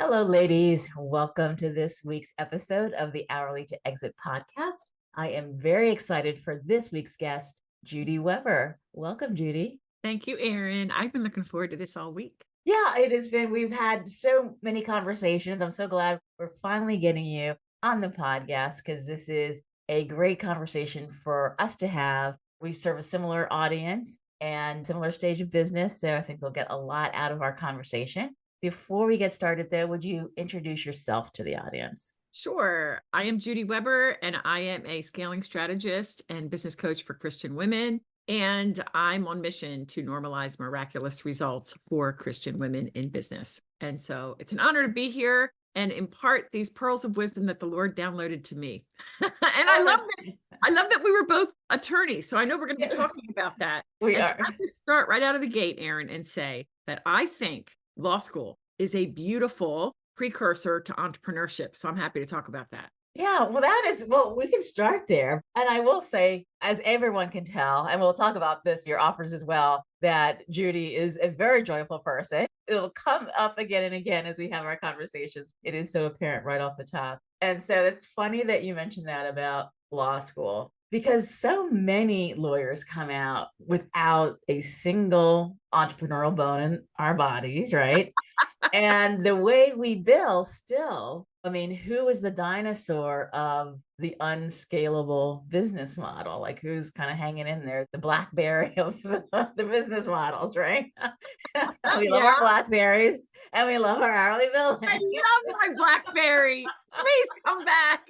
Hello, ladies. Welcome to this week's episode of the Hourly to Exit podcast. I am very excited for this week's guest, Judy Weber. Welcome, Judy. Thank you, Erin. I've been looking forward to this all week. Yeah, it has been. We've had so many conversations. I'm so glad we're finally getting you on the podcast because this is a great conversation for us to have. We serve a similar audience and similar stage of business. So I think they'll get a lot out of our conversation. Before we get started, though, would you introduce yourself to the audience? Sure. I am Judy Weber, and I am a scaling strategist and business coach for Christian women. And I'm on mission to normalize miraculous results for Christian women in business. And so it's an honor to be here and impart these pearls of wisdom that the Lord downloaded to me. And I love it. I love that we were both attorneys. So I know we're going to be Yes, talking about that. we And are. I have to start right out of the gate, Erin, and say that I think law school is a beautiful precursor to entrepreneurship. So I'm happy to talk about that. Yeah, well, we can start there. And I will say, as everyone can tell, and we'll talk about this, your offers as well, that Judy is a very joyful person. It'll come up again and again as we have our conversations. It is so apparent right off the top. And so it's funny that you mentioned that about law school because so many lawyers come out without a single entrepreneurial bone in our bodies, right? And the way we bill still, I mean, who is the dinosaur of the unscalable business model? Like who's kind of hanging in there? The BlackBerry of the business models, right? We love our Yeah, Blackberries and we love our hourly I billing. love my BlackBerry. Please come back.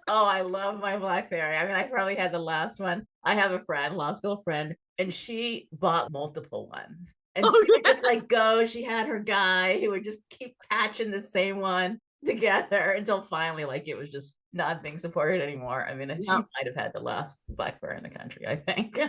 Oh, I love my BlackBerry. I mean, I probably had the last one. I have a friend, law school friend, and she bought multiple ones. And Oh, she would yeah. just like go, she had her guy who would just keep patching the same one together until finally, like it was just not being supported anymore. I mean, she Yep. might have had the last BlackBerry in the country, I think.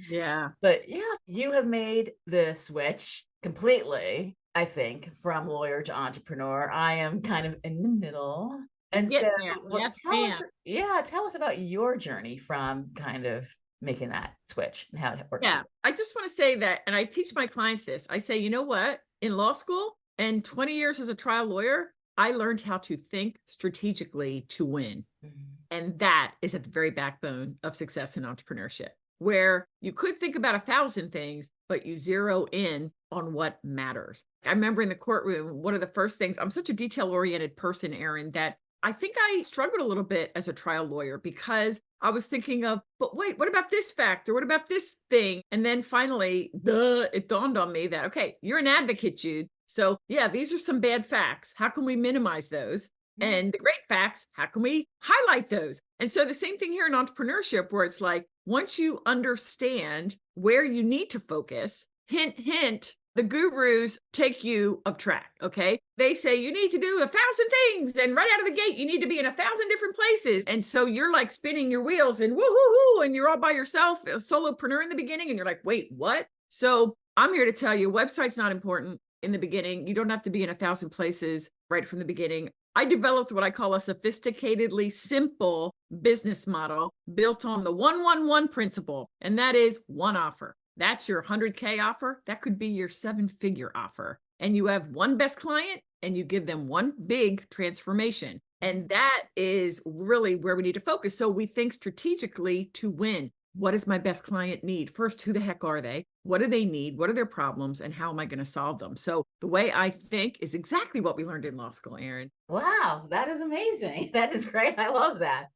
Yeah. But yeah, you have made the switch completely, I think, from lawyer to entrepreneur. I am kind of in the middle. We're And so, getting there. well, Yes, ma'am. tell us about your journey from kind of making that switch and how it worked for Yeah. you. I just want to say that, and I teach my clients this. I say, you know what? In law school and 20 years as a trial lawyer, I learned how to think strategically to win. Mhm. And that is at the very backbone of success in entrepreneurship, where you could think about 1,000 things, but you zero in on what matters. I remember in the courtroom, one of the first things, I'm such a detail oriented person, Erin, that I think I struggled a little bit as a trial lawyer because I was thinking of, but wait, what about this fact? Or what about this thing? And then finally, it dawned on me that, okay, you're an advocate, Jude. So yeah, these are some bad facts. How can we minimize those? Yeah. And the great facts, how can we highlight those? And so the same thing here in entrepreneurship, where it's like, once you understand where you need to focus, hint, hint, the gurus take you off track. Okay. They say you need to do 1,000 things. And right out of the gate, you need to be in 1,000 different places. And so you're like spinning your wheels and woohoo, and you're all by yourself, a solopreneur in the beginning. And you're like, wait, what? So I'm here to tell you, website's not important in the beginning. You don't have to be in 1,000 places right from the beginning. I developed what I call a sophisticatedly simple business model built on the 1-1-1 principle. And that is one offer. That's your 100K offer. That could be your 7-figure offer. And you have one best client and you give them one big transformation. And that is really where we need to focus. So we think strategically to win. What does my best client need? First, who the heck are they? What do they need? What are their problems? And how am I going to solve them? So the way I think is exactly what we learned in law school, Erin. Wow, that is amazing. That is great. I love that.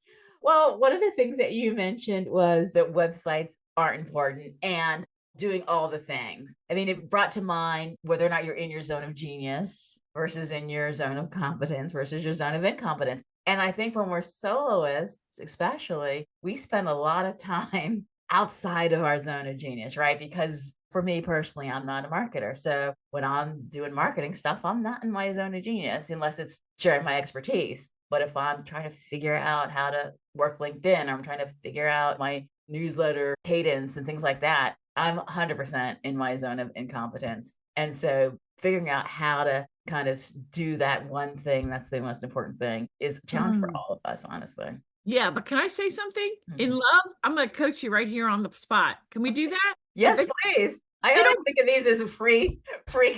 Well, one of the things that you mentioned was that websites are important and doing all the things. I mean, it brought to mind whether or not you're in your zone of genius versus in your zone of competence versus your zone of incompetence. And I think when we're soloists, especially, we spend a lot of time outside of our zone of genius, right? Because for me personally, I'm not a marketer. So when I'm doing marketing stuff, I'm not in my zone of genius unless it's sharing my expertise. But if I'm trying to figure out how to work LinkedIn, or I'm trying to figure out my newsletter cadence and things like that, I'm 100% in my zone of incompetence. And so figuring out how to kind of do that one thing, that's the most important thing, is a challenge for Mm. all of us, honestly. Yeah, but can I say something? In Mhm. love, I'm going to coach you right here on the spot. Can we do that? Because Yes, please. I they always don't think of these as free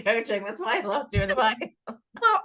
coaching. That's why I love doing the podcast. Well,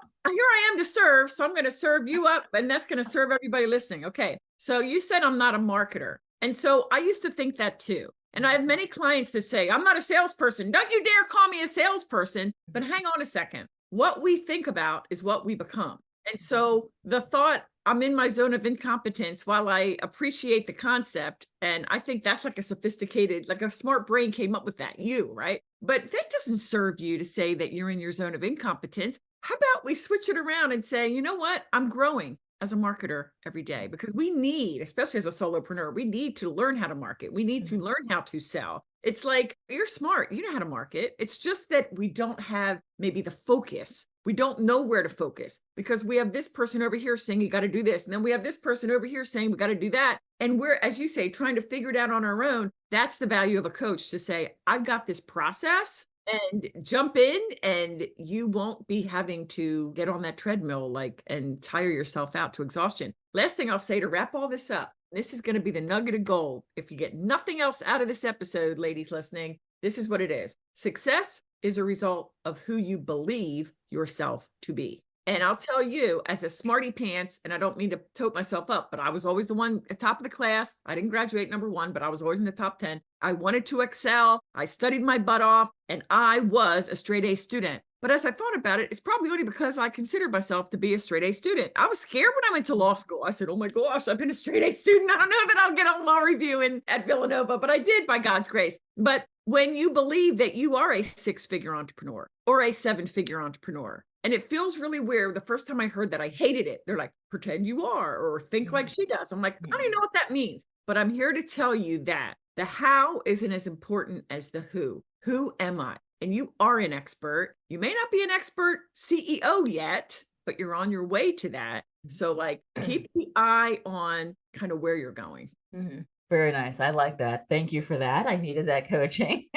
to serve, so I'm going to serve you up, and that's going to serve everybody listening. Okay. So you said I'm not a marketer. And so I used to think that too. And I have many clients that say, I'm not a salesperson. Don't you dare call me a salesperson. But hang on a second. What we think about is what we become. And so the thought, I'm in my zone of incompetence, while I appreciate the concept, and I think that's like a sophisticated, like a smart brain came up with that, right? But that doesn't serve you to say that you're in your zone of incompetence. How about we switch it around and say, you know what? I'm growing as a marketer every day, because we need, especially as a solopreneur, we need to learn how to market. We need to learn how to sell. It's like, you're smart, you know how to market. It's just that we don't have maybe the focus. We don't know where to focus, because we have this person over here saying you got to do this. And then we have this person over here saying we got to do that. And we're, as you say, trying to figure it out on our own. That's the value of a coach, to say, I've got this process, and jump in, and you won't be having to get on that treadmill and tire yourself out to exhaustion. Last thing I'll say to wrap all this up, this is going to be the nugget of gold. If you get nothing else out of this episode, ladies listening, this is what it is. Success is a result of who you believe yourself to be. And I'll tell you, as a smarty pants, and I don't mean to tote myself up, but I was always the one at the top of the class. I didn't graduate number 1, but I was always in the top 10. I wanted to excel. I studied my butt off, and I was a straight A student. But as I thought about it, it's probably only because I considered myself to be a straight A student. I was scared when I went to law school. I said, oh my gosh, I've been a straight A student. I don't know that I'll get a law review at Villanova, but I did, by God's grace. But when you believe that you are a 6-figure entrepreneur or a 7-figure entrepreneur, and it feels really weird. The first time I heard that, I hated it. They're like, pretend you are, or think like she does. I'm like, I don't even know what that means. But I'm here to tell you that the how isn't as important as the who. Who am I? And you are an expert. You may not be an expert CEO yet, but you're on your way to that. So keep the eye on kind of where you're going. Mm-hmm. Very nice. I like that. Thank you for that. I needed that coaching.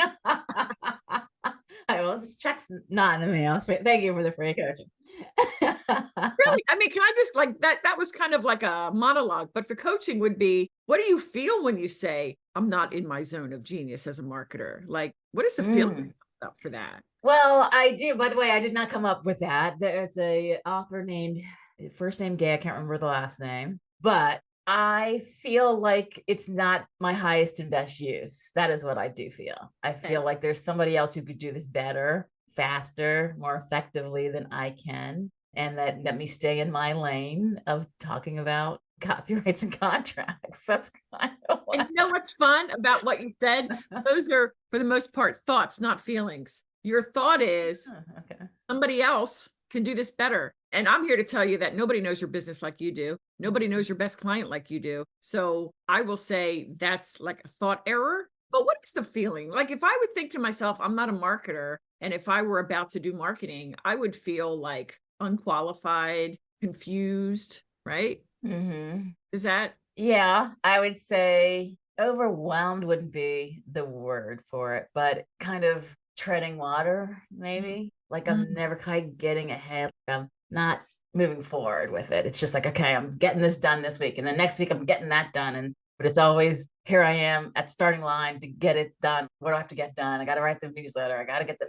I will just check not in the mail. Thank you for the free coaching. Really? I mean, can I just that was kind of like a monologue, but the coaching would be, what do you feel when you say, I'm not in my zone of genius as a marketer? What is the feeling up for that? Well, I do. By the way, I did not come up with that. There's a author named, first name Gay, I can't remember the last name, but I feel like it's not my highest and best use. That is what I do feel. I feel like there's somebody else who could do this better, faster, more effectively than I can. And that let me stay in my lane of talking about copyrights and contracts. That's kind of what. And you know what's fun about what you said? Those are, for the most part, thoughts, not feelings. Your thought is, somebody else can do this better. And I'm here to tell you that nobody knows your business like you do. Nobody knows your best client like you do. So I will say that's like a thought error. But what is the feeling? If I would think to myself, I'm not a marketer, and if I were about to do marketing, I would feel unqualified, confused, right? Mm-hmm. Is that? Yeah, I would say overwhelmed wouldn't be the word for it, but kind of treading water, maybe. I'm never quite getting ahead. I'm not moving forward with it. It's just okay, I'm getting this done this week, and then next week I'm getting that done. But it's always, here I am at the starting line to get it done. What do I have to get done? I got to write the newsletter. I got to get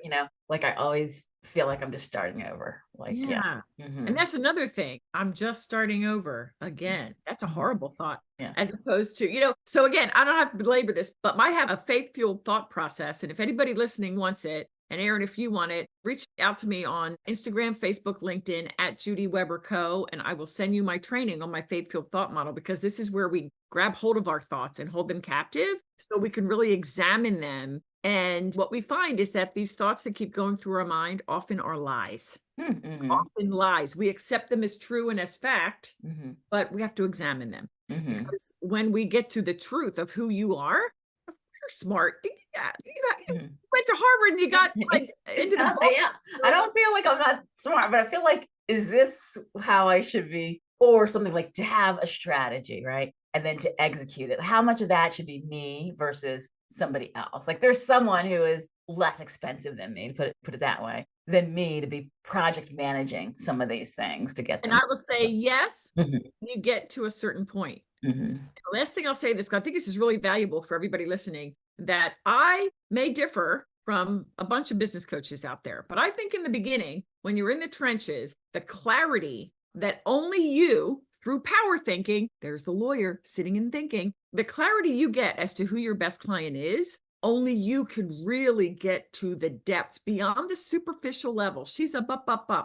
I always feel like I'm just starting over. Yeah. Mm-hmm. And that's another thing. I'm just starting over again. That's a horrible thought. Yeah. As opposed to, so again, I don't have to belabor this, but I have a faith-fueled thought process. And if anybody listening wants it, and Erin, if you want it, reach out to me on Instagram, Facebook, LinkedIn at Judy Weber Co. And I will send you my training on my faith-fueled thought model, because this is where we grab hold of our thoughts and hold them captive so we can really examine them. And what we find is that these thoughts that keep going through our mind often are lies. Mm-hmm. Often lies. We accept them as true and as fact, but we have to examine them. Mm-hmm. Because when we get to the truth of who you are, you're smart. Yeah, you went to Harvard and you got into the yeah. I don't feel like I'm not smart, but I feel like, is this how I should be? Or something to have a strategy, right? And then to execute it. How much of that should be me versus somebody else? There's someone who is less expensive than me, to put it that way, than me to be project managing some of these things to get them. And I would say, yes, you get to a certain point. The last thing I'll say this, because I think this is really valuable for everybody listening, that I may differ from a bunch of business coaches out there. But I think in the beginning, when you're in the trenches, the clarity that only you, through power thinking, there's the lawyer sitting and thinking, the clarity you get as to who your best client is, only you can really get to the depth beyond the superficial level. She's up.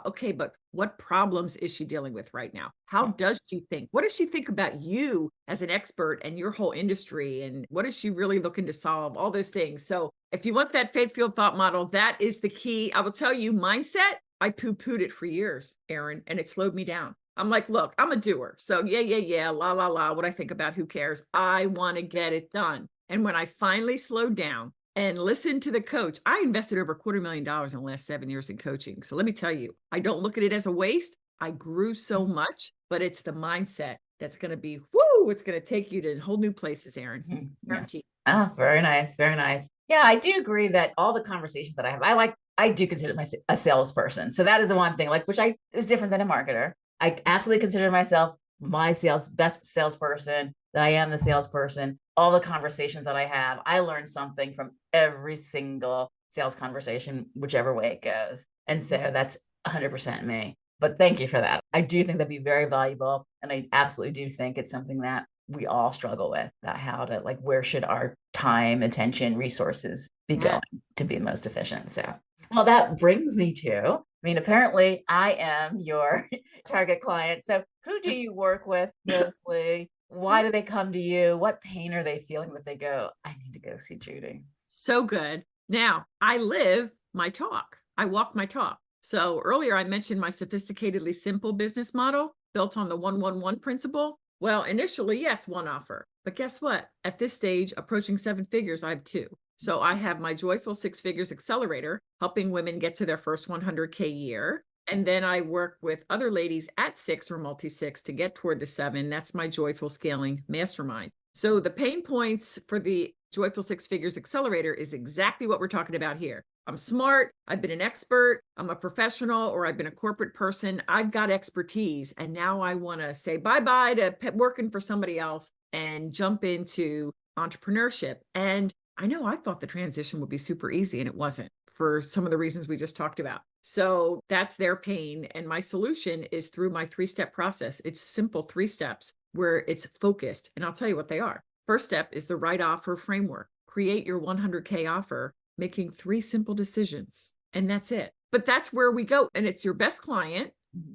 Okay, but what problems is she dealing with right now? How does she think? What does she think about you as an expert and your whole industry? And what is she really looking to solve? All those things. So if you want that faith-fueled thought model, that is the key. I will tell you, mindset, I poo-pooed it for years, Erin, and it slowed me down. I'm like, look, I'm a doer. So yeah, la, what I think about, who cares? I want to get it done. And when I finally slowed down and listened to the coach, I invested over $250,000 in the last 7 years in coaching. So let me tell you, I don't look at it as a waste. I grew so much, but it's the mindset that's going to be, it's going to take you to whole new places, Erin. Yeah. Oh, very nice. Very nice. Yeah, I do agree that all the conversations that I have, I do consider myself a salesperson. So that is the one thing, like, which is different than a marketer. I absolutely consider myself best salesperson, that I am the salesperson. All the conversations that I have, I learn something from every single sales conversation, whichever way it goes. And so that's 100% me. But thank you for that. I do think that'd be very valuable. And I absolutely do think it's something that we all struggle with, about how to, like, where should our time, attention, resources be going to be the most efficient. So, well, that brings me to, apparently I am your target client. So who do you work with mostly? Why do they come to you? What pain are they feeling that they go, I need to go see Judy? So good. Now, I live my talk. I walk my talk. So earlier I mentioned my sophisticatedly simple business model built on the 1-1-1 principle. Well, initially, yes, one offer. But guess what? At this stage, approaching 7 figures, I have 2. So I have my Joyful 6 Figures Accelerator, helping women get to their first 100K year. And then I work with other ladies at 6 or multi-6 to get toward the 7. That's my Joyful Scaling Mastermind. So the pain points for the Joyful 6 Figures Accelerator is exactly what we're talking about here. I'm smart, I've been an expert, I'm a professional, or I've been a corporate person. I've got expertise, and now I want to say bye-bye to working for somebody else and jump into entrepreneurship. And I know I thought the transition would be super easy, and it wasn't, for some of the reasons we just talked about. So that's their pain. And my solution is through my 3-step process. It's simple 3 steps where it's focused. And I'll tell you what they are. First step is the right offer framework. Create your 100K offer, making 3 simple decisions. And that's it. But that's where we go. And it's your best client.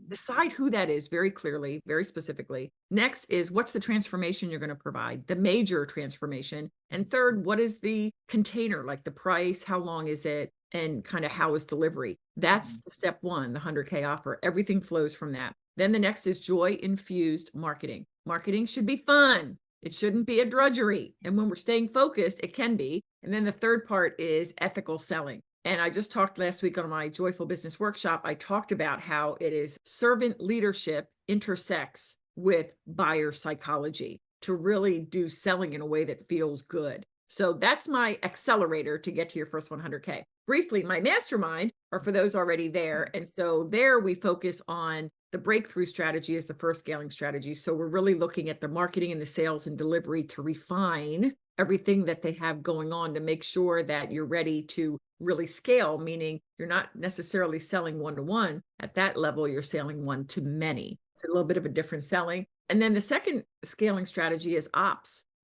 Decide who that is very clearly, very specifically. Next is, what's the transformation you're going to provide, the major transformation. And third, what is the container, like the price, how long is it, and kind of how is delivery. That's the step 1, the 100K offer. Everything flows from that. Then the next is joy-infused marketing. Marketing should be fun. It shouldn't be a drudgery. And when we're staying focused, it can be. And then the third part is ethical selling. And I just talked last week on my Joyful Business Workshop, I talked about how it is servant leadership intersects with buyer psychology to really do selling in a way that feels good. So that's my accelerator to get to your first 100K. Briefly, my mastermind are for those already there. And so there we focus on the breakthrough strategy as the first scaling strategy. So we're really looking at the marketing and the sales and delivery to refine everything that they have going on to make sure that you're ready to really scale, meaning you're not necessarily selling one-to-one. At that level, you're selling one to many. It's a little bit of a different selling. And then the second scaling strategy is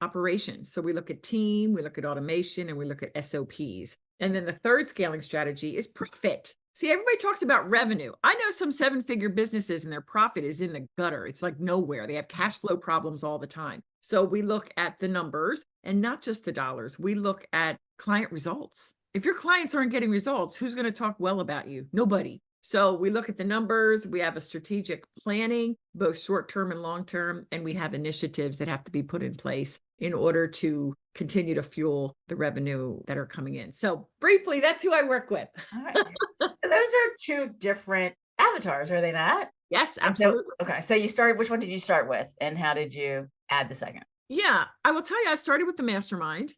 operations. So we look at team, we look at automation, and we look at SOPs. And then the third scaling strategy is profit. See, everybody talks about revenue. I know some 7-figure businesses and their profit is in the gutter. It's like nowhere. They have cash flow problems all the time. So we look at the numbers and not just the dollars. We look at client results. If your clients aren't getting results, who's going to talk well about you? Nobody. So we look at the numbers, we have a strategic planning, both short-term and long-term, and we have initiatives that have to be put in place in order to continue to fuel the revenue that are coming in. So briefly, that's who I work with. All right. So those are 2 different avatars, are they not? Yes, absolutely. So you started, which one did you start with, and how did you add the second? Yeah, I will tell you, I started with the mastermind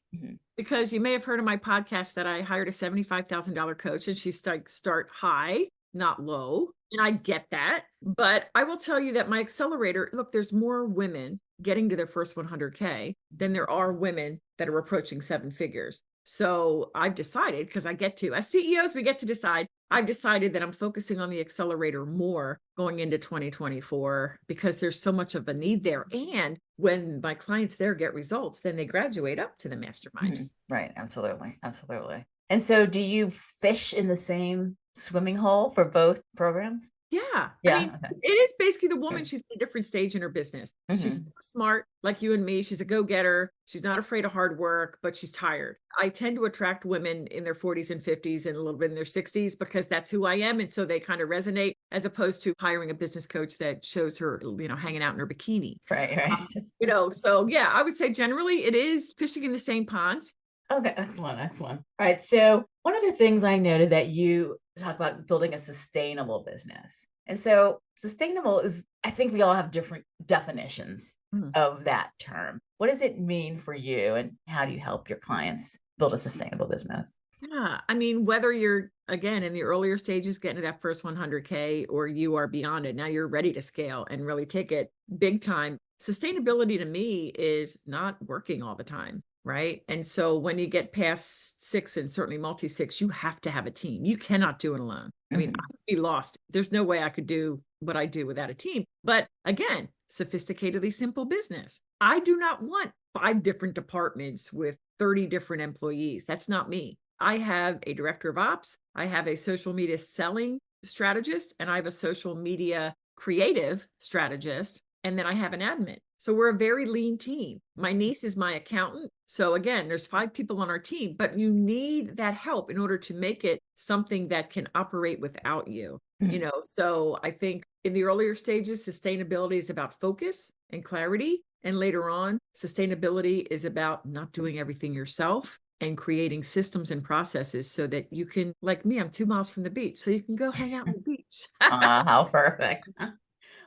because you may have heard of my podcast that I hired a $75,000 coach, and she's like, start high, not low. And I get that. But I will tell you that my accelerator, look, there's more women getting to their first 100K than there are women that are approaching 7 figures. So I've decided, because I get to, as CEOs, we get to decide. I've decided that I'm focusing on the accelerator more going into 2024 because there's so much of a need there. And when my clients there get results, then they graduate up to the mastermind. Mhm. Right. Absolutely. Absolutely. And so do you fish in the same swimming hole for both programs? Yeah. I mean, Yeah. Okay. it is basically the woman, she's at a different stage in her business. She's Hmm. smart, like you and me. She's a go-getter. She's not afraid of hard work, but she's tired. I tend to attract women in their 40s and 50s and a little bit in their 60s because that's who I am. And so they kind of resonate as opposed to hiring a business coach that shows her, hanging out in her bikini. Right. Right. So yeah, I would say generally it is fishing in the same ponds. Okay, excellent, excellent. All right. So one of the things I noted that you talk about building a sustainable business. And so sustainable is, I think we all have different definitions Mhm. of that term. What does it mean for you and how do you help your clients build a sustainable business? Yeah. I mean, whether you're again in the earlier stages getting to that first 100K or you are beyond it, now you're ready to scale and really take it big time. Sustainability to me is not working all the time. Right. And so when you get past six and certainly multi six, you have to have a team. You cannot do it alone. I mean, I Mhm. would be lost. There's no way I could do what I do without a team. But again, sophisticatedly simple business. I do not want 5 different departments with 30 different employees. That's not me. I have a director of ops, I have a social media selling strategist, and I have a social media creative strategist, and then I have an admin. So we're a very lean team. My niece is my accountant. So again, there's 5 people on our team, but you need that help in order to make it something that can operate without you. Mhm. So I think in the earlier stages, sustainability is about focus and clarity. And later on, sustainability is about not doing everything yourself and creating systems and processes so that you can, like me, I'm 2 miles from the beach, so you can go hang out on the beach. How perfect.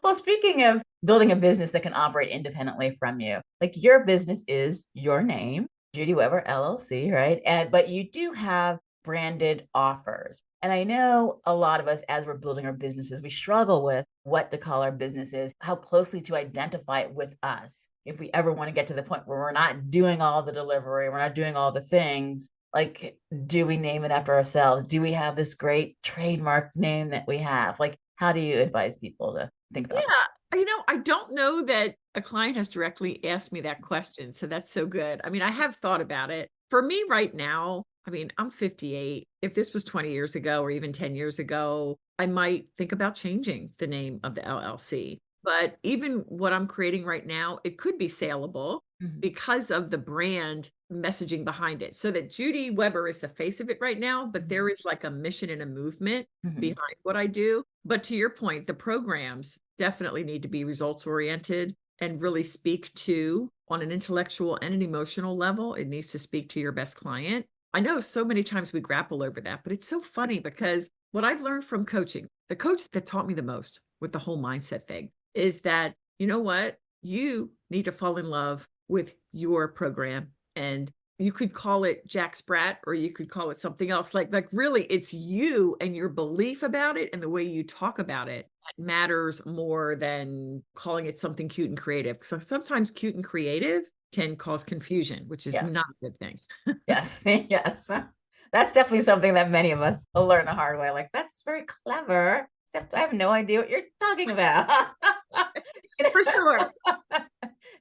Well, speaking of building a business that can operate independently from you, like your business is your name, Judy Weber LLC, right? And but you do have branded offers. And I know a lot of us as we're building our businesses, we struggle with what to call our businesses, how closely to identify it with us. If we ever want to get to the point where we're not doing all the delivery, we're not doing all the things, like do we name it after ourselves? Do we have this great trademark name that we have? Like how do you advise people to think about that? Yeah, I don't know that a client has directly asked me that question, so that's so good. I mean, I have thought about it. For me right now, I mean, I'm 58. If this was 20 years ago or even 10 years ago, I might think about changing the name of the LLC. But even what I'm creating right now, it could be saleable Mhm, because of the brand messaging behind it. So that Judy Weber is the face of it right now, but mhm, there is like a mission and a movement mhm. behind what I do. But to your point, the programs definitely need to be results oriented and really speak to, on an intellectual and an emotional level, it needs to speak to your best client. I know so many times we grapple over that, but it's so funny because what I've learned from coaching, the coach that taught me the most with the whole mindset thing is that, you know what? You need to fall in love with your program. And you could call it Jack Sprat or you could call it something else. Like really, it's you and your belief about it and the way you talk about it that matters more than calling it something cute and creative. So sometimes cute and creative can cause confusion, which is not Yes. a good thing. Yes. Yes. That's definitely something that many of us will learn the hard way. Like, that's very clever, except I have no idea what you're talking about. You For know? sure.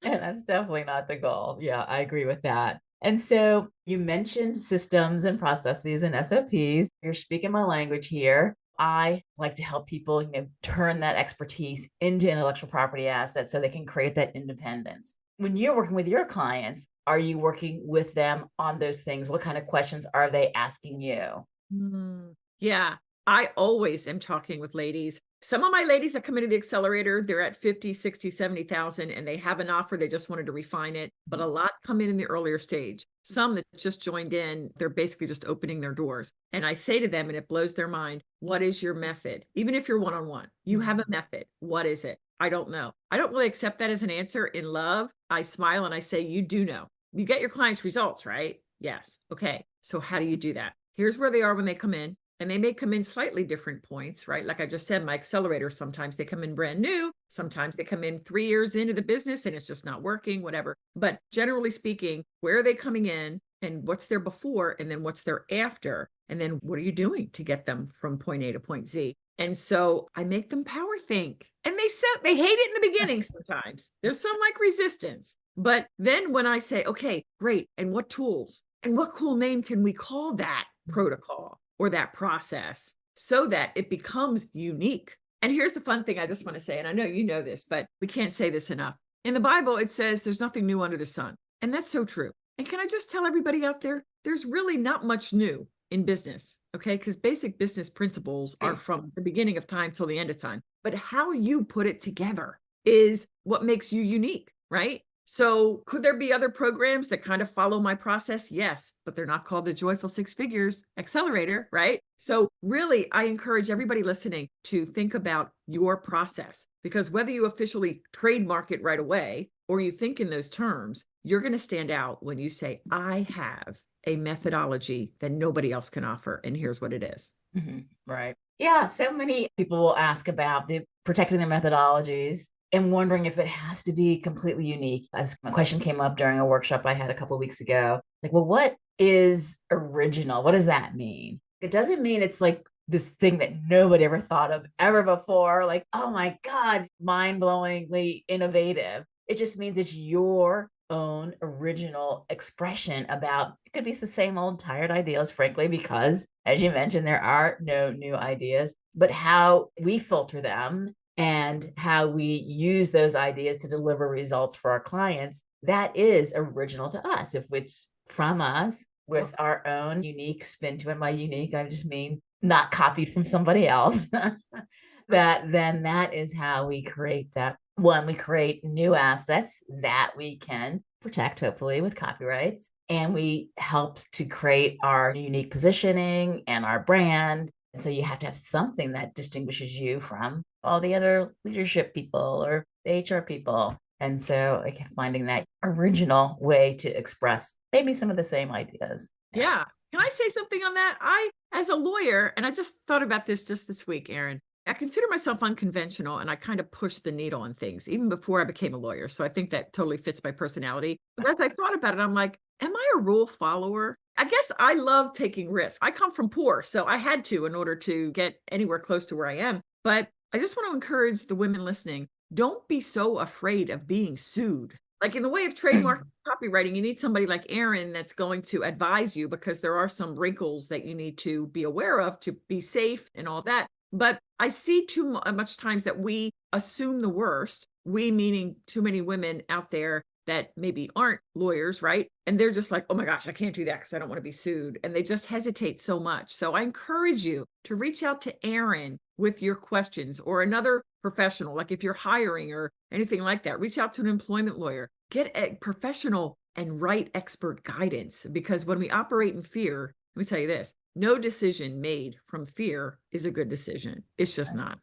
And that's definitely not the goal. Yeah, I agree with that. And so you mentioned systems and processes and SOPs. You're speaking my language here. I like to help people, turn that expertise into intellectual property assets so they can create that independence. When you're working with your clients, are you working with them on those things? What kind of questions are they asking you? Yeah, I always am talking with ladies. Some of my ladies that come into the accelerator, they're at 50, 60, 70,000, and they have an offer. They just wanted to refine it. But a lot come in the earlier stage. Some that just joined in, they're basically just opening their doors. And I say to them, and it blows their mind, what is your method? Even if you're one on one, you have a Mhm. method. What is it? I don't know. I don't really accept that as an answer in love. I smile and I say, you do know. You get your clients' results, right? Yes. Okay. So how do you do that? Here's where they are when they come in. And they may come in slightly different points, right? Like I just said, my accelerators, sometimes they come in brand new, sometimes they come in 3 years into the business and it's just not working, whatever. But generally speaking, where are they coming in? and what's their before, and then what's their after, and then what are you doing to get them from point A to point Z? And so I make them power think. And they hate it in the beginning sometimes. There's some like resistance. But then when I say, okay, great, and what tools and what cool name can we call that protocol or that process so that it becomes unique? And here's the fun thing I just want to say, and I know you know this, but we can't say this enough. In the Bible, it says there's nothing new under the sun. And that's so true. And can I just tell everybody out there, there's really not much new in business, okay? Because basic business principles are from the beginning of time till the end of time. But how you put it together is what makes you unique, right? So could there be other programs that kind of follow my process? Yes, but they're not called the Joyful Six Figures Accelerator, right? So really, I encourage everybody listening to think about your process, because whether you officially trademark it right away or you think in those terms, you're going to stand out when you say, I have a methodology that nobody else can offer. And here's what it is. Right. Yeah. So many people will ask about the protecting their methodologies and wondering if it has to be completely unique. As my question came up during a workshop I had a couple of weeks ago, like, well, what is original? What does that mean? It doesn't mean it's like this thing that nobody ever thought of ever before. Like, oh my God, mind-blowingly innovative. It just means it's your own original expression about, it could be the same old tired ideas, frankly, because as you mentioned, there are no new ideas, but how we filter them and how we use those ideas to deliver results for our clients, that is original to us. If it's from us with our own unique spin to it, by unique, I just mean not copied from somebody else, that is how we create that. One, we create new assets that we can protect, hopefully, with copyrights. And we help to create our unique positioning and our brand. And so you have to have something that distinguishes you from all the other leadership people or the HR people. And so finding that original way to express maybe some of the same ideas. Yeah. Can I say something on that? As a lawyer, and I just thought about this just this week, Erin, I consider myself unconventional and I kind of push the needle on things even before I became a lawyer. So I think that totally fits my personality. But as I thought about it, I'm like, am I a rule follower? I guess I love taking risks. I come from poor, so I had to in order to get anywhere close to where I am. But I just want to encourage the women listening, don't be so afraid of being sued. Like in the way of trademark copywriting, you need somebody like Erin that's going to advise you because there are some wrinkles that you need to be aware of to be safe and all that. But I see too much times that we assume the worst, we meaning too many women out there that maybe aren't lawyers, right? And they're just like, oh my gosh, I can't do that because I don't want to be sued. And they just hesitate so much. So I encourage you to reach out to Erin with your questions or another professional. Like if you're hiring or anything like that, reach out to an employment lawyer, get a professional and right expert guidance. Because when we operate in fear, let me tell you this, no decision made from fear is a good decision. It's just not.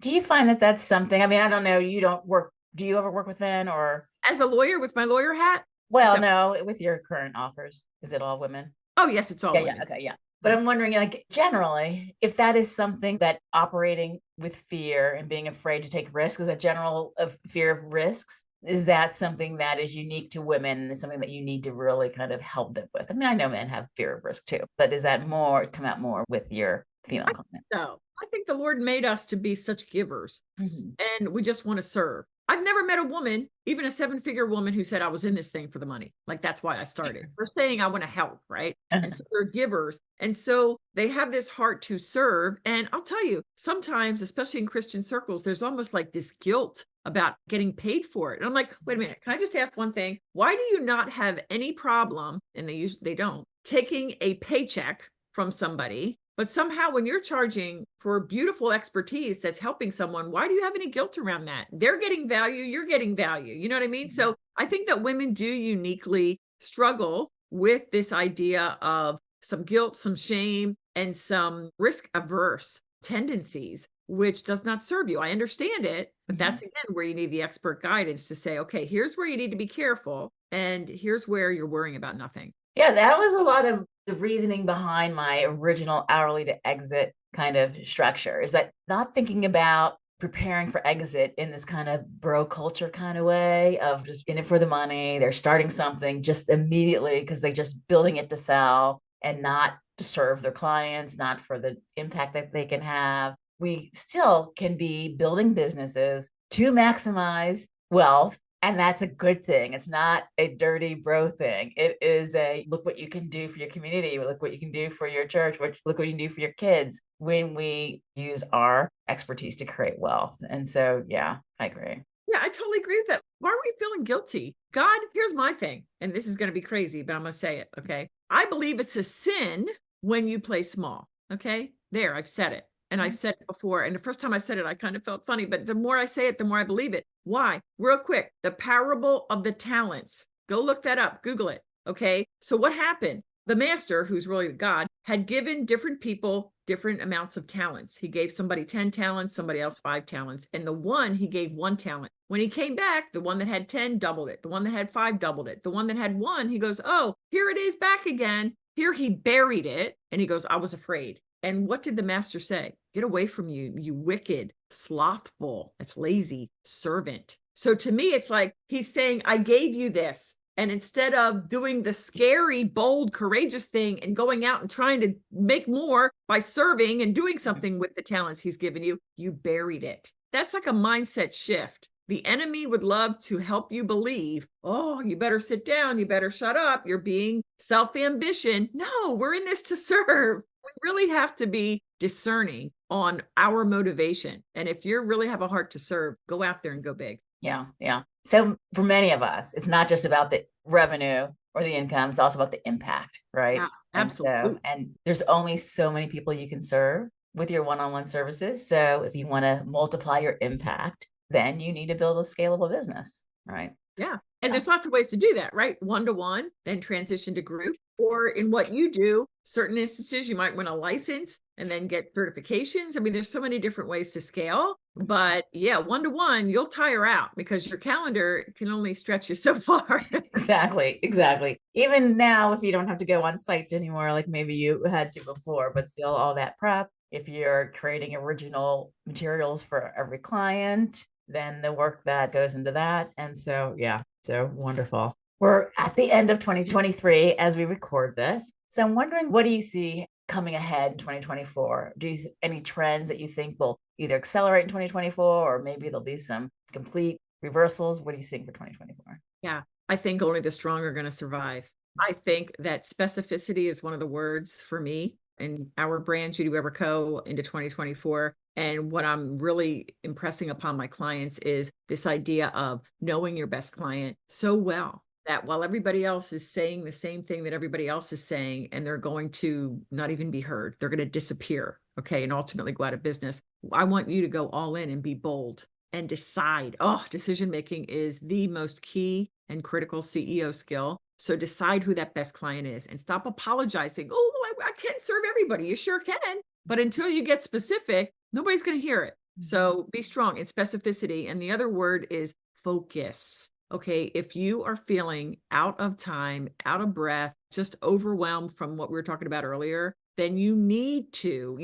Do you find that that's something, I mean, I don't know, you don't work, do you ever work with men or? As a lawyer with my lawyer hat? Well, no, with your current offers, is it all women? Oh, yes, it's all Yeah, women. yeah, okay, yeah. But I'm wondering, like, generally, if that is something that operating with fear and being afraid to take risks, is a general of fear of risks, is that something that is unique to women and is something that you need to really kind of help them with? I mean, I know men have fear of risk too, but is that more come out more with your female client? So I think the Lord made us to be such givers and we just want to serve. I've never met a woman, even a 7-figure woman, who said I was in this thing for the money. Like that's why I started. They're saying I want to help, right? And so they're givers. And so they have this heart to serve. And I'll tell you, sometimes, especially in Christian circles, there's almost like this guilt about getting paid for it. And I'm like, wait a minute, can I just ask one thing? Why do you not have any problem, and they don't, taking a paycheck from somebody? But somehow when you're charging for beautiful expertise that's helping someone, why do you have any guilt around that? They're getting value, you're getting value. You know what I mean? So I think that women do uniquely struggle with this idea of some guilt, some shame, and some risk averse tendencies, which does not serve you. I understand it, but that's again where you need the expert guidance to say, okay, here's where you need to be careful, and here's where you're worrying about nothing. Yeah, that was a lot of the reasoning behind my original hourly to exit kind of structure, is that not thinking about preparing for exit in this kind of bro culture kind of way of just in it for the money. They're starting something just immediately because they're just building it to sell and not to serve their clients, not for the impact that they can have. We still can be building businesses to maximize wealth. And that's a good thing. It's not a dirty bro thing. It is a look what you can do for your community, look what you can do for your church, look what you can do for your kids when we use our expertise to create wealth. And so, yeah, I agree. Yeah, I totally agree with that. Why are we feeling guilty? God, here's my thing, and this is going to be crazy, but I'm going to say it. Okay. I believe it's a sin when you play small. Okay. There, I've said it. And I Mhm. said it before. And the first time I said it, I kind of felt funny, but the more I say it, the more I believe it. Why? Real quick, the parable of the talents. Go look that up, Google it. Okay. So what happened? The master, who's really God, had given different people different amounts of talents. He gave somebody 10 talents, somebody else 5 talents. And the one, he gave 1 talent. When he came back, the one that had 10 doubled it. The one that had 5 doubled it. The one that had 1, he goes, oh, here it is back again. Here he buried it. And he goes, I was afraid. And what did the master say? Get away from you, you wicked, slothful, that's lazy servant. So to me, it's like he's saying, I gave you this. And instead of doing the scary, bold, courageous thing and going out and trying to make more by serving and doing something with the talents he's given you, you buried it. That's like a mindset shift. The enemy would love to help you believe, oh, you better sit down, you better shut up, you're being self-ambition. No, we're in this to serve. We really have to be discerning on our motivation. And if you really have a heart to serve, go out there and go big. Yeah. Yeah. So for many of us, it's not just about the revenue or the income, it's also about the impact, right? Yeah, And so, absolutely. and there's only so many people you can serve with your one-on-one services. So if you want to multiply your impact, then you need to build a scalable business, right? Yeah. And Yeah. there's lots of ways to do that, right? One to one, then transition to group. Or in what you do, certain instances, you might win a license and then get certifications. I mean, there's so many different ways to scale. But yeah, one to one, you'll tire out because your calendar can only stretch you so far. Exactly, exactly. Even now, if you don't have to go on site anymore, like maybe you had to before, but still all that prep, if you're creating original materials for every client, then the work that goes into that. And so, yeah, so wonderful. We're at the end of 2023 as we record this. So I'm wondering, what do you see coming ahead in 2024? Do you see any trends that you think will either accelerate in 2024 or maybe there'll be some complete reversals? What do you think for 2024? Yeah, I think only the strong are going to survive. I think that specificity is one of the words for me and our brand, Judy Weber Co. into 2024. And what I'm really impressing upon my clients is this idea of knowing your best client so well that while everybody else is saying the same thing that everybody else is saying, and they're going to not even be heard, they're going to disappear, okay, and ultimately go out of business. I want you to go all in and be bold and decide. Oh, decision making is the most key and critical CEO skill. So decide who that best client is and stop apologizing. Oh, well, I can't serve everybody. You sure can. But until you get specific, nobody's going to hear it. So be strong in specificity. And the other word is focus. Okay. If you are feeling out of time, out of breath, just overwhelmed from what we were talking about earlier, then you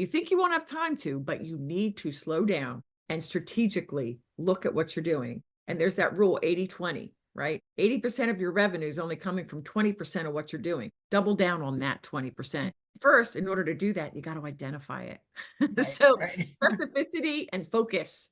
think you won't have time to, but you need to slow down and strategically look at what you're doing. And there's that rule 80-20, right? 80% of your revenue is only coming from 20% of what you're doing. Double down on that 20%. First, in order to do that, you got to identify it. Right, So right. specificity and focus.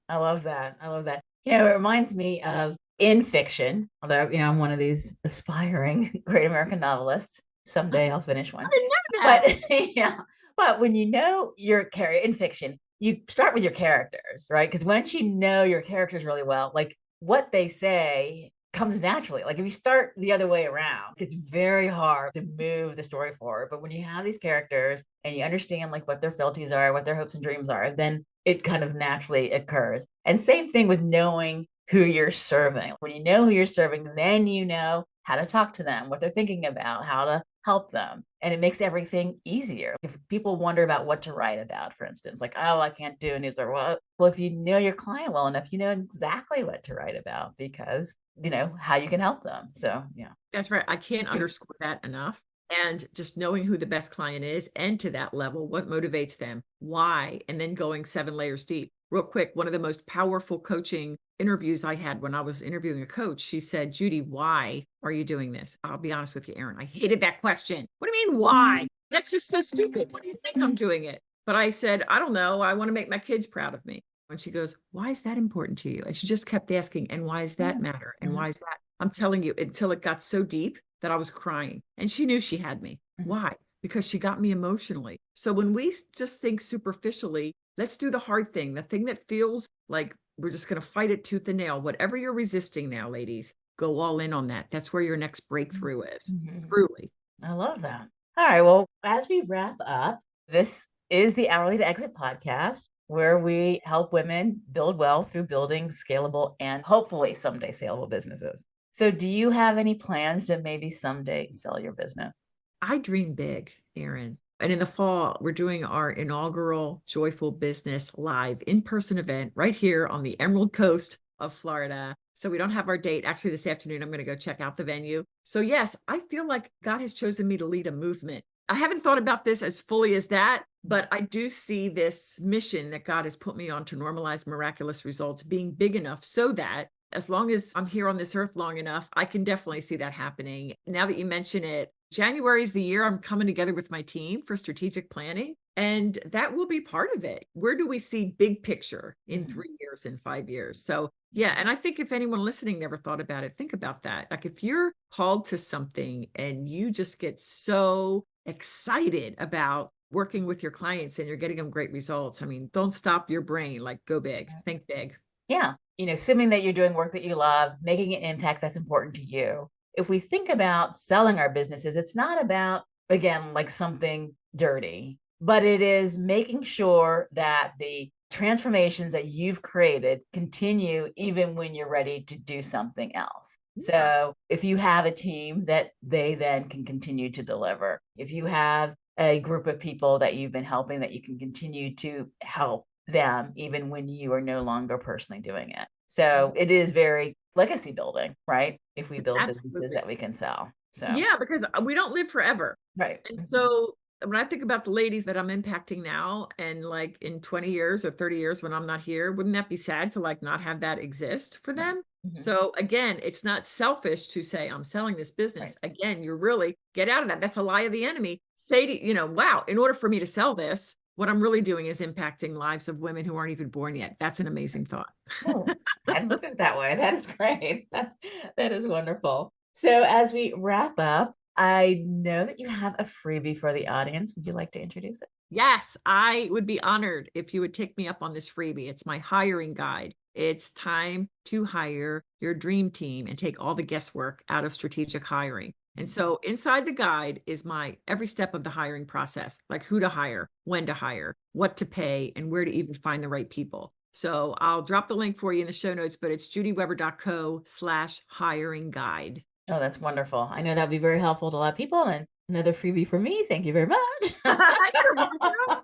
I love that. I love that. It reminds me of in fiction, although, I'm one of these aspiring great American novelists. Someday I'll finish I one. didn't know that. But yeah, but when you know your character in fiction, you start with your characters, right? Because once you know your characters really well, like what they say comes naturally. Like if you start the other way around, it's very hard to move the story forward. But when you have these characters and you understand like what their fealties are, what their hopes and dreams are, then it kind of naturally occurs. And same thing with knowing who you're serving. When you know who you're serving, then you know how to talk to them, what they're thinking about, how to help them. And it makes everything easier. If people wonder about what to write about, for instance, like, oh, I can't do a newsletter. Well, if you know your client well enough, you know exactly what to write about because you know how you can help them. So, yeah. That's right. I can't underscore that enough. And just knowing who the best client is and to that level, what motivates them, why, and then going 7 layers deep. real quick, one of the most powerful coaching interviews I had when I was interviewing a coach, she said, Judy, why are you doing this? I'll be honest with you, Erin, I hated that question. What do you mean, why? That's just so stupid. What do you think I'm doing it? But I said, I don't know. I want to make my kids proud of me. And she goes, why is that important to you? And she just kept asking, and why does that matter? And why is that? I'm telling you, until it got so deep that I was crying. And she knew she had me. Why? Because she got me emotionally. So when we just think superficially, let's do the hard thing, the thing that feels like we're just going to fight it tooth and nail. Whatever you're resisting now, ladies, go all in on that. That's where your next breakthrough is. Truly. I love that. All right. Well, as we wrap up, this is the Hourly to Exit podcast, where we help women build wealth through building scalable and hopefully someday saleable businesses. So do you have any plans to maybe someday sell your business? I dream big, Erin. And in the fall, we're doing our inaugural Joyful Business Live in-person event right here on the Emerald Coast of Florida. So we don't have our date. Actually, this afternoon, I'm going to go check out the venue. So yes, I feel like God has chosen me to lead a movement. I haven't thought about this as fully as that, but I do see this mission that God has put me on to normalize miraculous results being big enough so that as long as I'm here on this earth long enough, I can definitely see that happening. Now that you mention it, January is the year I'm coming together with my team for strategic planning, and that will be part of it. Where do we see big picture in 3 years, in 5 years? So yeah, and I think if anyone listening never thought about it, think about that. Like if you're called to something and you just get so excited about working with your clients and you're getting them great results, I mean, don't stop your brain, like go big, think big. Yeah. Assuming that you're doing work that you love, making an impact that's important to you. If we think about selling our businesses, it's not about, again, like something dirty, but it is making sure that the transformations that you've created continue even when you're ready to do something else. So if you have a team that they then can continue to deliver, if you have a group of people that you've been helping that you can continue to help them even when you are no longer personally doing it. So it is very legacy building, right? If we build businesses that we can sell. So yeah, because we don't live forever. right. And so when I think about the ladies that I'm impacting now and like in 20 years or 30 years when I'm not here, wouldn't that be sad to like not have that exist for them? So again, it's not selfish to say, I'm selling this business. Right. Again, you're really get out of that. That's a lie of the enemy. Say to, wow, in order for me to sell this, what I'm really doing is impacting lives of women who aren't even born yet. That's an amazing thought. Oh, I hadn't looked at it that way. That is great. That is wonderful. So as we wrap up, I know that you have a freebie for the audience. Would you like to introduce it? Yes, I would be honored if you would take me up on this freebie. It's my hiring guide. It's time to hire your dream team and take all the guesswork out of strategic hiring. And so inside the guide is my every step of the hiring process, like who to hire, when to hire, what to pay, and where to even find the right people. So I'll drop the link for you in the show notes, but it's judyweber.co/hiring guide. Oh, that's wonderful. I know that'd be very helpful to a lot of people. And another freebie for me. Thank you very much. You're welcome.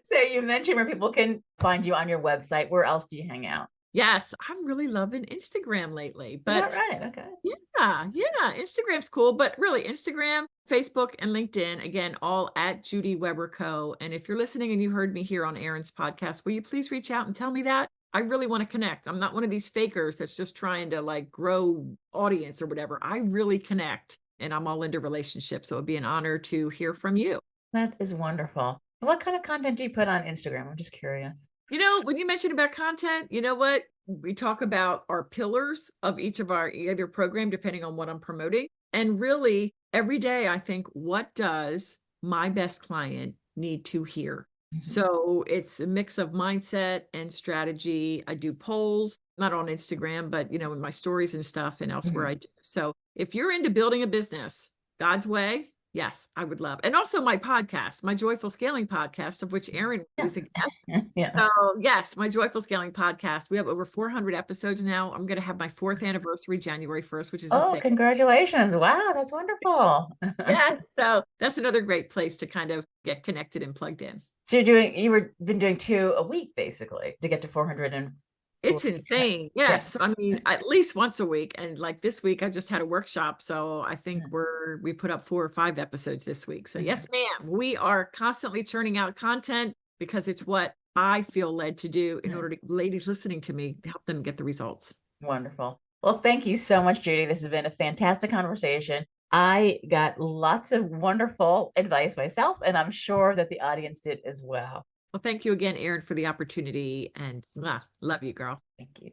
So you mentioned where people can find you on your website. Where else do you hang out? Yes, I'm really loving Instagram lately. Is But that right? Okay. yeah, Instagram's cool, but really Instagram, Facebook, and LinkedIn, again, all at Judy Weber Co. And if you're listening and you heard me here on Erin's podcast, will you please reach out and tell me that? I really want to connect. I'm not one of these fakers that's just trying to like grow audience or whatever. I really connect and I'm all into relationships. So it'd be an honor to hear from you. That is wonderful. What kind of content do you put on Instagram? I'm just curious. When you mentioned about content, you know what? We talk about our pillars of each of our either program, depending on what I'm promoting. And really, every day, I think, what does my best client need to hear? So it's a mix of mindset and strategy. I do polls, not on Instagram, but, in my stories and stuff and elsewhere I do. So if you're into building a business God's way, yes, I would love. And also my podcast, my Joyful Scaling podcast, of which Erin is a guest. Yes. So yes, my Joyful Scaling podcast. We have over 400 episodes now. I'm going to have my 4th anniversary, January 1st, which is Oh, insane. congratulations. Wow, that's wonderful. Yes. So that's another great place to kind of get connected and plugged in. So you've been doing 2 a week, basically, to get to 440. It's insane. Yes. I mean, at least once a week. And like this week, I just had a workshop. So I think we put up 4 or 5 episodes this week. So yes, ma'am, we are constantly churning out content because it's what I feel led to do in order to ladies listening to me, help them get the results. Wonderful. Well, thank you so much, Judy. This has been a fantastic conversation. I got lots of wonderful advice myself, and I'm sure that the audience did as well. Well, thank you again, Erin, for the opportunity, and love you, girl. Thank you.